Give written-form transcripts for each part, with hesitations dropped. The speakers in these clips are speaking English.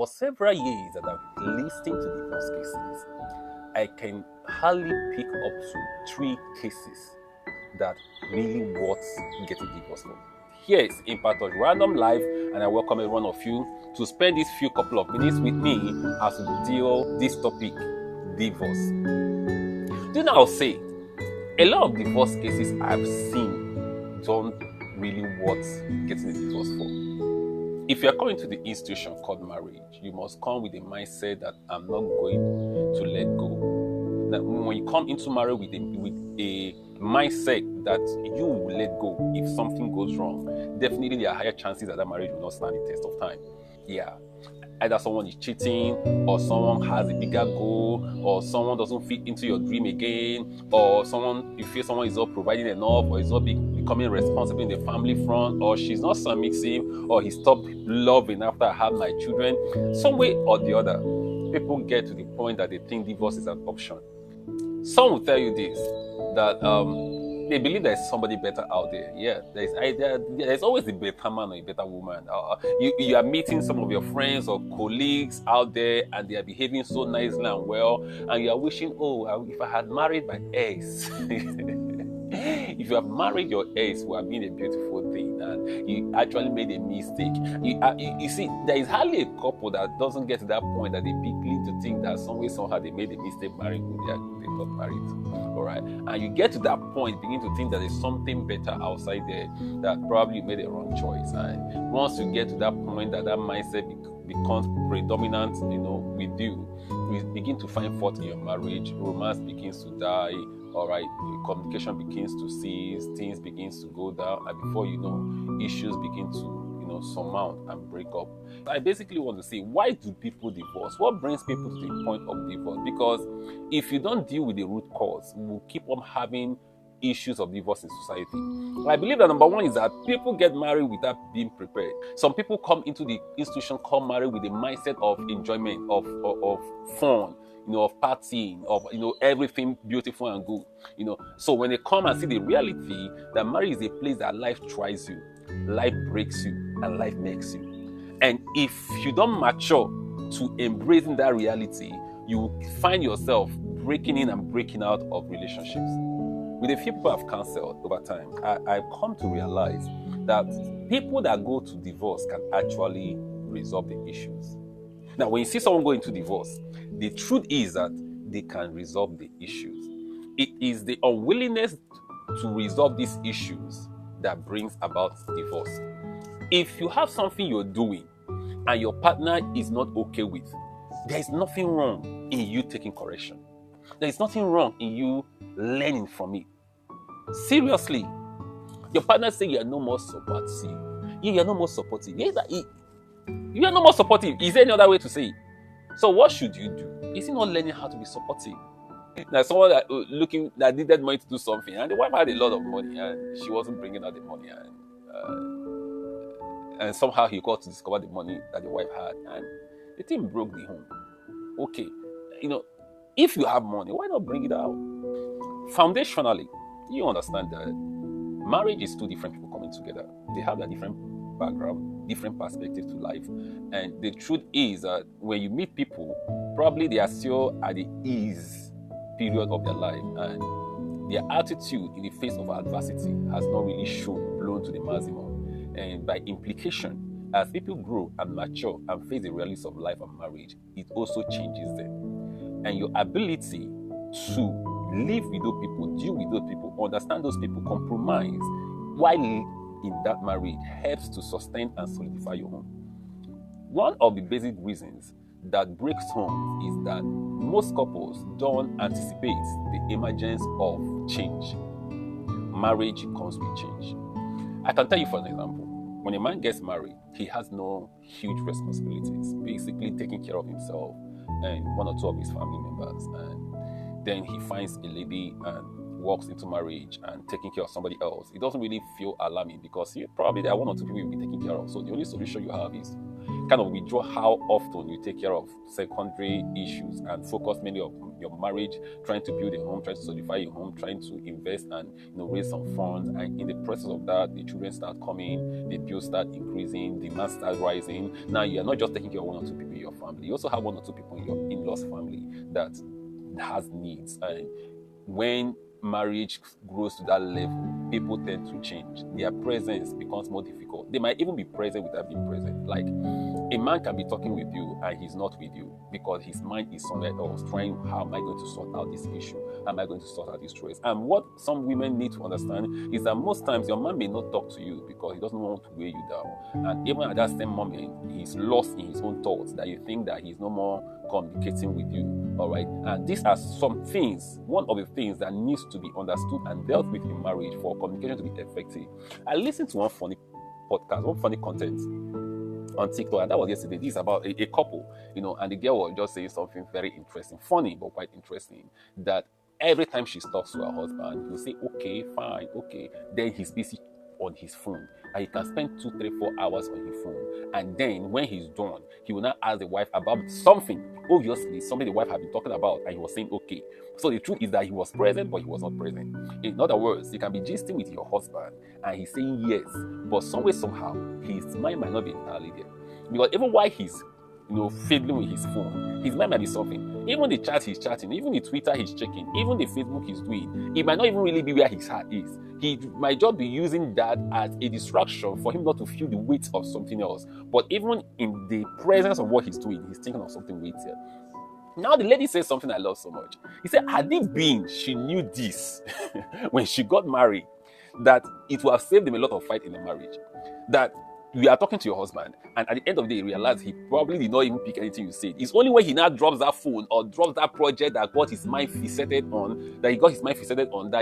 For several years that I've listened to divorce cases, I can hardly pick up to 3 cases that really worth getting divorced for. Here is Impacttouch Random Life, and I welcome every one of you to spend these few couple of minutes with me as we deal this topic, divorce. Do you know I'll say a lot of divorce cases I've seen don't really worth getting a divorce for. If you're coming to the institution called marriage, you must come with a mindset that I'm not going to let go. Now, when you come into marriage with a mindset that you will let go if something goes wrong, definitely there are higher chances that marriage will not stand the test of time. Yeah. Either someone is cheating, or someone has a bigger goal, or someone doesn't fit into your dream again, or you feel someone is not providing enough, or is not becoming responsible in the family front, or she's not submissive, or he stopped loving after I had my children. Some way or the other, people get to the point that they think divorce is an option. Some will tell you this, that they believe there's somebody better out there. Yeah, there's always a better man or a better woman. You are meeting some of your friends or colleagues out there, and they are behaving so nicely and well, and you are wishing, if I had married my ex. If you have married your ex, who have been a beautiful thing, and you actually made a mistake, you see, there is hardly a couple that doesn't get to that point that they begin to think that somehow they made a mistake marrying who they got married. All right, and you get to that point, begin to think that there's something better outside there, that probably you made a wrong choice. And once you get to that point, that mindset becomes predominant, with you begin to find fault in your marriage. Romance begins to die. All right, communication begins to cease, things begins to go down, and before you know, issues begin to surmount and break up. I basically want to say, why do people divorce? What brings people to the point of divorce? Because if you don't deal with the root cause, we'll keep on having issues of divorce in society. I believe that number one is that people get married without being prepared. Some people come into the institution called marriage with a mindset of enjoyment, of fun, of partying, of everything beautiful and good. So when they come and see the reality that marriage is a place that life tries you, life breaks you, and life makes you. And if you don't mature to embracing that reality, you will find yourself breaking in and breaking out of relationships. With a few people I've counseled over time, I've come to realize that people that go to divorce can actually resolve the issues. Now, when you see someone going to divorce, the truth is that they can resolve the issues. It is the unwillingness to resolve these issues that brings about divorce. If you have something you're doing and your partner is not okay with, there is nothing wrong in you taking correction. There is nothing wrong in you learning from it. Seriously, your partner say you are no more supportive. You are no more supportive. You are no more supportive. Is there any other way to say it? So what should you do? Is he not learning how to be supportive? Now, someone that needed money to do something, and the wife had a lot of money, and she wasn't bringing out the money, and somehow he got to discover the money that the wife had, and the thing broke the home. Okay, if you have money, why not bring it out? Foundationally, you understand that marriage is two different people coming together. They have a different background, different perspective to life. And the truth is that when you meet people, probably they are still at the ease period of their life, and their attitude in the face of adversity has not really blown to the maximum. And by implication, as people grow and mature and face the realities of life and marriage, it also changes them. And your ability to live with those people, deal with those people, understand those people, compromise while in that marriage helps to sustain and solidify your home. One of the basic reasons that breaks homes is that most couples don't anticipate the emergence of change. Marriage comes with change. I can tell you, for an example, when a man gets married, he has no huge responsibilities, basically taking care of himself and one or two of his family members. And then he finds a lady and walks into marriage and taking care of somebody else. It doesn't really feel alarming because there are one or two people you'll be taking care of. So the only solution you have is kind of withdraw how often you take care of secondary issues and focus mainly on your marriage, trying to build a home, trying to solidify a home, trying to invest and raise some funds. And in the process of that, the children start coming, the bills start increasing, demand start rising. Now you are not just taking care of one or two people in your family. You also have one or two people in your in-laws family that has needs. And when marriage grows to that level, people tend to change. Their presence becomes more difficult. They might even be present without being present. Like a man can be talking with you and he's not with you because his mind is somewhere else, trying, how am I going to sort out this issue? How am I going to sort out this stress? And what some women need to understand is that most times your man may not talk to you because he doesn't want to weigh you down. And even at that same moment, he's lost in his own thoughts, that you think that he's no more communicating with you. All right. And these are some things, one of the things that needs to be understood and dealt with in marriage for communication to be effective. I listened to one funny podcast, one funny content on TikTok, and that was yesterday. This is about a couple, and the girl was just saying something very interesting, funny, but quite interesting, that every time she talks to her husband, he'll say, okay, fine, okay. Then he's busy on his phone, and he can spend 2, 3, 4 hours on his phone. And then when he's done, he will now ask the wife about something, obviously something the wife had been talking about, and he was saying okay. So the truth is that he was present, but he was not present. In other words, you can be gisting with your husband and he's saying yes, but some way, somehow, his mind might not be entirely there. Because even while he's fiddling with his phone, his mind might be something. Even the chat he's chatting, even the Twitter he's checking, even the Facebook he's doing, it might not even really be where his heart is. He might just be using that as a distraction for him not to feel the weight of something else. But even in the presence of what he's doing, he's thinking of something weightier. Now the lady says something I love so much. He said, had it been she knew this when she got married, that it would have saved them a lot of fight in the marriage. That you are talking to your husband, and at the end of the day, you realize he probably did not even pick anything you said. It's only when he now drops that phone or drops that project that got his mind fixated on, that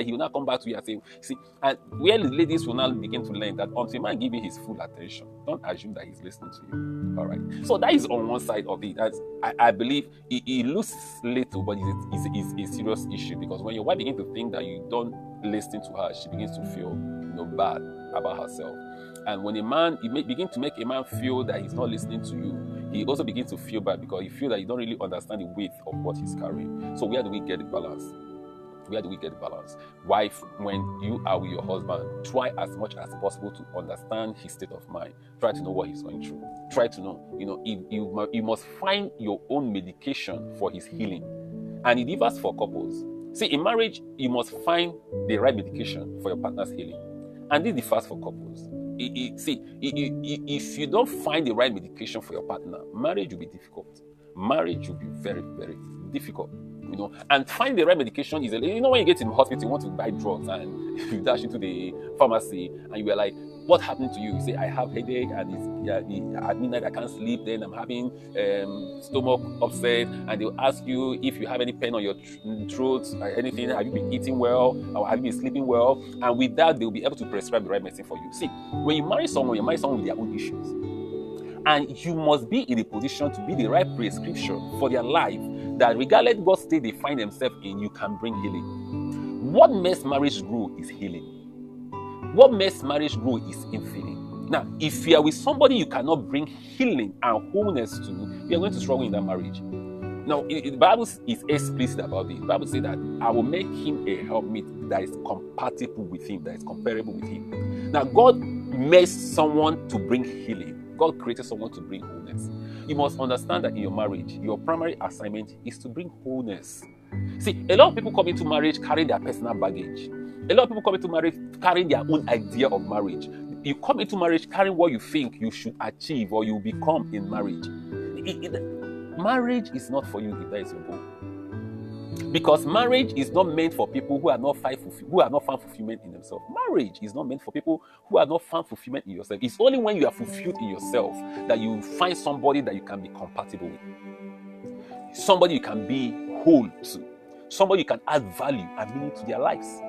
he will now come back to you and say, see, and where the ladies will now begin to learn that until man give you his full attention, don't assume that he's listening to you. All right. So that is on one side of it. I believe it looks little, but it's a serious issue, because when your wife begins to think that you don't listen to her, she begins to feel bad about herself. And when a man, begin to make a man feel that he's not listening to you, he also begins to feel bad because he feels that you don't really understand the weight of what he's carrying. So where do we get the balance? Wife, when you are with your husband, try as much as possible to understand his state of mind. Try to know what he's going through. Try to know, you must find your own medication for his healing. And it differs for couples. See, in marriage, you must find the right medication for your partner's healing. And this differs for couples. If you don't find the right medication for your partner, marriage will be difficult. Marriage will be very, very difficult. And find the right medication is, when you get in the hospital, you want to buy drugs, and you dash into the pharmacy, and you are like, what happened to you? You say, I have headache, and at midnight I can't sleep. Then I'm having stomach upset, and they'll ask you if you have any pain on your throat or anything. Have you been eating well, or have you been sleeping well? And with that, they'll be able to prescribe the right medicine for you. See, when you marry someone with their own issues, and you must be in a position to be the right prescription for their life, that regardless of what state they find themselves in, you can bring healing. What makes marriage grow is healing. What makes marriage grow is infilling. Now, if you are with somebody you cannot bring healing and wholeness to, you are going to struggle in that marriage. Now, the Bible is explicit about it. The Bible says that I will make him a helpmate that is compatible with him, that is comparable with him. Now, God made someone to bring healing. God created someone to bring wholeness. You must understand that in your marriage, your primary assignment is to bring wholeness. See, a lot of people come into marriage carrying their personal baggage. A lot of people come into marriage carrying their own idea of marriage. You come into marriage carrying what you think you should achieve or you become in marriage. Marriage is not for you if that is your goal. Because marriage is not meant for people who are not found fulfillment in themselves. Marriage is not meant for people who are not found fulfillment in yourself. It's only when you are fulfilled in yourself that you find somebody that you can be compatible with. Somebody you can be whole to. Somebody you can add value and meaning to their lives.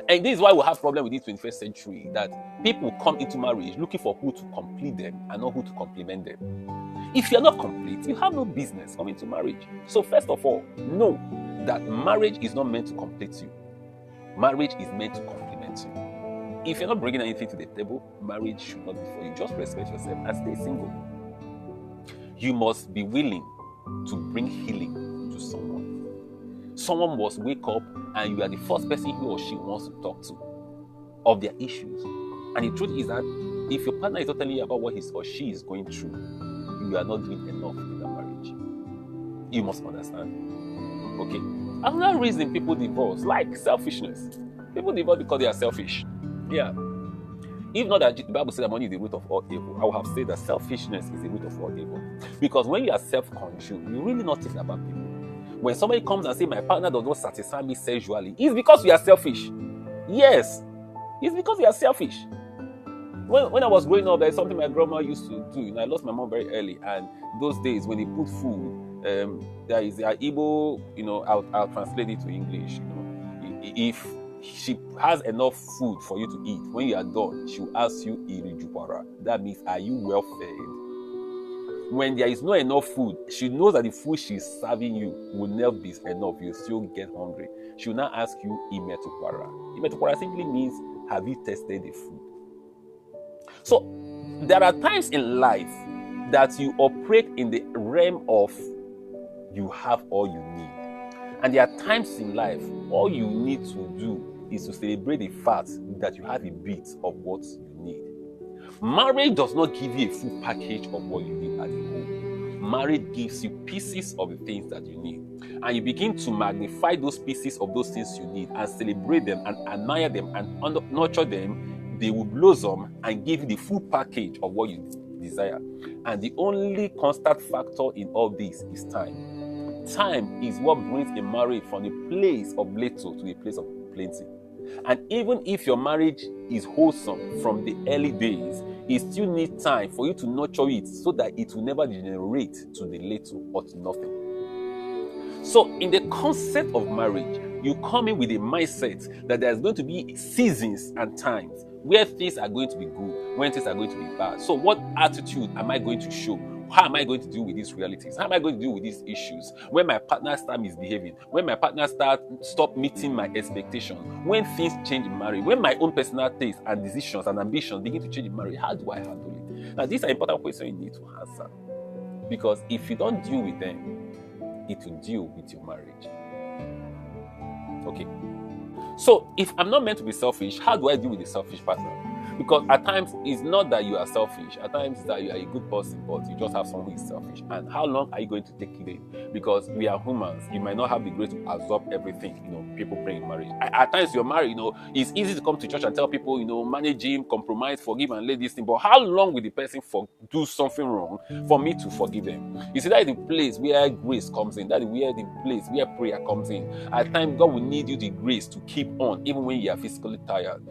And this is why we have problem with this 21st century, that people come into marriage looking for who to complete them and not who to complement them. If you're not complete, you have no business coming to marriage. So first of all, know that marriage is not meant to complete you. Marriage is meant to complement you. if you're not bringing anything to the table, marriage should not be for you. Just respect yourself and stay single. You must be willing to bring healing to someone. Someone must wake up and you are the first person he or she wants to talk to of their issues. And the truth is that if your partner is not telling you about what he or she is going through, you are not doing enough in that marriage. You must understand. Okay? Another reason people divorce, like selfishness. People divorce because they are selfish. Yeah. If not that the Bible says that money is the root of all evil, I would have said that selfishness is the root of all evil. Because when you are self-consumed, you really not think about people. When somebody comes and says, my partner does not satisfy me sexually, it's because you are selfish. Yes. It's because you are selfish. When I was growing up, there's something my grandma used to do. I lost my mom very early. And those days, when they put food, there is Igbo, I'll translate it to English. If she has enough food for you to eat, when you are done, she will ask you, Irijupara. That means, are you well fed? When there is not enough food, she knows that the food she's serving you will never be enough. You still get hungry. She will now ask you, Imetupara. Imetupara simply means, have you tested the food? So, there are times in life that you operate in the realm of you have all you need. And there are times in life, all you need to do is to celebrate the fact that you have a bit of what you need. Marriage does not give you a full package of what you need at the home. Marriage gives you pieces of the things that you need. And you begin to magnify those pieces of those things you need and celebrate them and admire them and nurture them. They will blossom and give you the full package of what you desire. And the only constant factor in all this is time. Time is what brings a marriage from the place of little to the place of plenty. And even if your marriage is wholesome from the early days, it still needs time for you to nurture it so that it will never degenerate to the little or to nothing. So in the concept of marriage, you come in with a mindset that there's going to be seasons and times where things are going to be good, when things are going to be bad. So what attitude am I going to show? How am I going to deal with these realities? How am I going to deal with these issues? When my partner starts misbehaving, when my partner stop meeting my expectations, when things change in marriage, when my own personal tastes and decisions and ambitions begin to change in marriage, how do I handle it? Now, these are important questions you need to answer. Because if you don't deal with them, it will deal with your marriage. Okay. So, if I'm not meant to be selfish, how do I deal with the selfish partner? Because at times, it's not that you are selfish. At times, it's that you are a good person, but you just have someone who is selfish. And how long are you going to take it in? Because we are humans. You might not have the grace to absorb everything, people bring in marriage. At times, you're married, it's easy to come to church and tell people, manage him, compromise, forgive, and let this thing. But how long will the person do something wrong for me to forgive them? You see, that is the place where grace comes in. That is where the place where prayer comes in. At times, God will need you the grace to keep on, even when you are physically tired.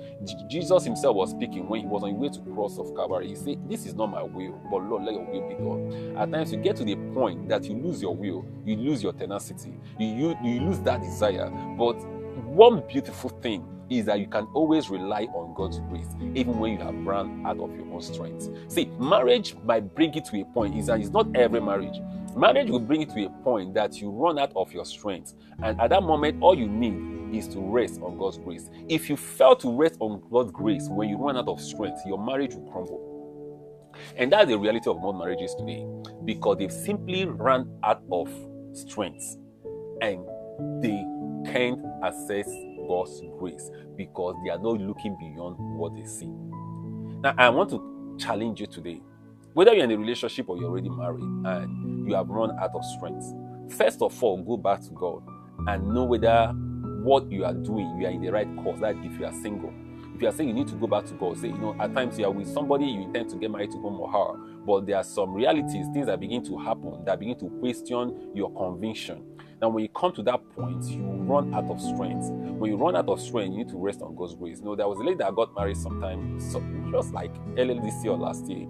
Jesus himself was speaking when he was on his way to the cross of Calvary. He said, this is not my will, but Lord, let your will be done. At times, you get to the point that you lose your will, you lose your tenacity, you lose that desire. But one beautiful thing is that you can always rely on God's grace, even when you have run out of your own strength. See, marriage might bring it to a point, is that it's not every marriage. Marriage will bring it to a point that you run out of your strength. And at that moment, all you need is to rest on God's grace. If you fail to rest on God's grace when you run out of strength, your marriage will crumble. And that's the reality of most marriages today, because they've simply run out of strength and they can't access God's grace because they are not looking beyond what they see. Now, I want to challenge you today. Whether you're in a relationship or you're already married and you have run out of strength, first of all, go back to God and know whether what you are doing, you are in the right course. That if you are single, if you are saying you need to go back to God, say, at times you are with somebody, you intend to get married to him or her, but there are some realities, things that begin to happen that begin to question your conviction. Now, when you come to that point, you run out of strength. When you run out of strength, you need to rest on God's grace. There was a lady that got married sometime, just like earlier this year or last year.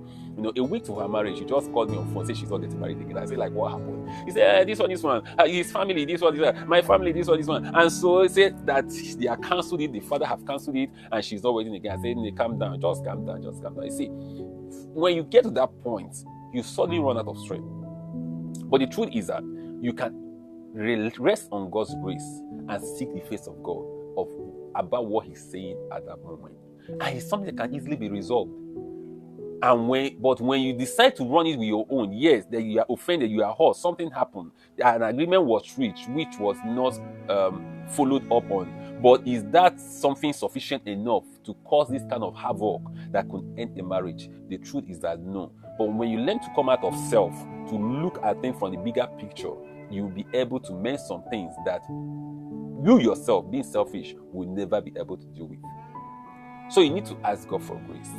A week to her marriage, she just called me on phone, said she's not getting married again. I said, what happened? He said, this one, his family, this one, my family, this one. And so he said that they have cancelled it, the father have cancelled it, and she's not wedding again. I said, calm down, just calm down. You see, when you get to that point, you suddenly run out of strength. But the truth is that you can rest on God's grace and seek the face of God about what he's saying at that moment. and it's something that can easily be resolved. But when you decide to run it with your own, yes, that you are offended, you are hurt, something happened, an agreement was reached which was not followed up on. But is that something sufficient enough to cause this kind of havoc that could end a marriage? The truth is that no. But when you learn to come out of self, to look at things from the bigger picture, you'll be able to mend some things that you yourself, being selfish, will never be able to deal with. So you need to ask God for grace.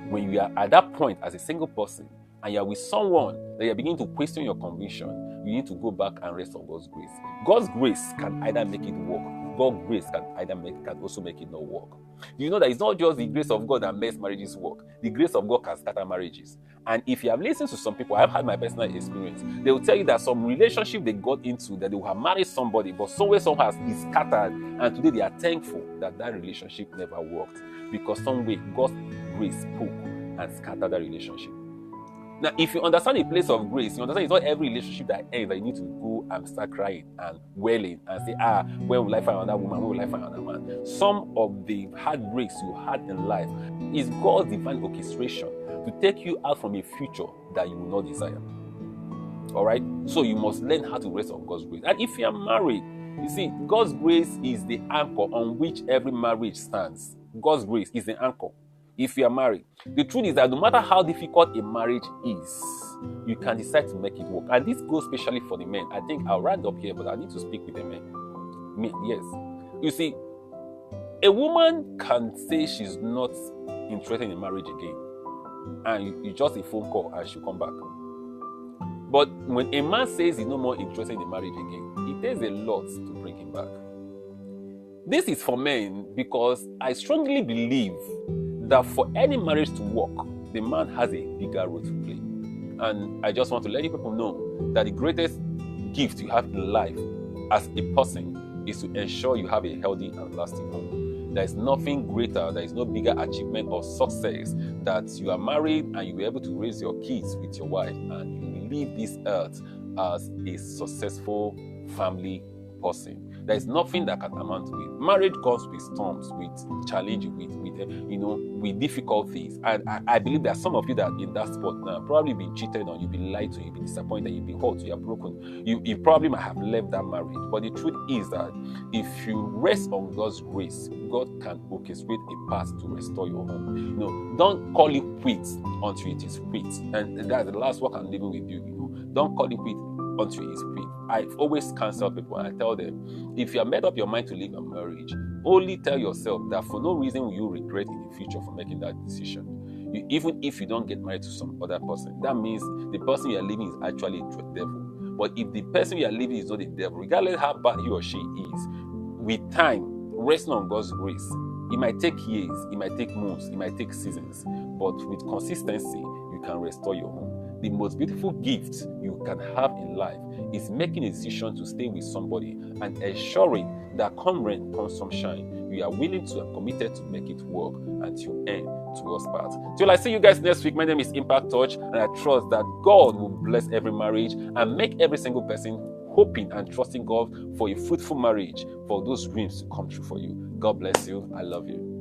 When you are at that point as a single person and you are with someone that you're beginning to question your conviction, you need to go back and rest on God's grace. God's grace can either make it work. God's grace can also make it not work. You know that it's not just the grace of God that makes marriages work. The grace of God can scatter marriages. And if you have listened to some people, I've had my personal experience, they will tell you that some relationship they got into, that they will have married somebody, but somewhere somehow is scattered, and today they are thankful that that relationship never worked, because some way God's grace spoke and scattered that relationship. Now, if you understand the place of grace, you understand it's not every relationship that ends that you need to go and start crying and wailing and say, when will I find another woman? When will I find another man? Some of the heartbreaks you had in life is God's divine orchestration to take you out from a future that you will not desire. All right? So you must learn how to rest on God's grace. And if you are married, you see, God's grace is the anchor on which every marriage stands. God's grace is the anchor. If you are married, the truth is that no matter how difficult a marriage is, you can decide to make it work. And this goes especially for the men. I think I'll round up here, but I need to speak with the men. Yes. You see, a woman can say she's not interested in marriage again, and it's just a phone call and she'll come back. But when a man says he's no more interested in marriage again, it takes a lot to bring him back. This is for men because I strongly believe that for any marriage to work, the man has a bigger role to play. And I just want to let you people know that the greatest gift you have in life as a person is to ensure you have a healthy and lasting home. There is nothing greater, there is no bigger achievement or success that you are married and you were able to raise your kids with your wife and you leave this earth as a successful family person. There is nothing that can amount to it. Marriage comes with storms, with challenges, with difficulties. And I believe that some of you that are in that spot now probably been cheated on, you've been lied to, you've been disappointed, you've been hurt, you are broken. You probably might have left that marriage. But the truth is that if you rest on God's grace, God can orchestrate a path to restore your home. Don't call it quits until it is quit. And that's the last work I'm leaving with you. Don't call it quit until it's quit. I always counsel people and I tell them, if you have made up your mind to leave a marriage, only tell yourself that for no reason will you regret in the future for making that decision. Even if you don't get married to some other person, that means the person you are leaving is actually a devil. But if the person you are leaving is not a devil, regardless how bad he or she is, with time, resting on God's grace, it might take years, it might take months, it might take seasons, but with consistency, you can restore your home. The most beautiful gift you can have in life is making a decision to stay with somebody and ensuring that come rain, come sunshine, you are willing to and committed to make it work until end towards part. Till I see you guys next week, my name is Impacttouch, and I trust that God will bless every marriage and make every single person hoping and trusting God for a fruitful marriage, for those dreams to come true for you. God bless you. I love you.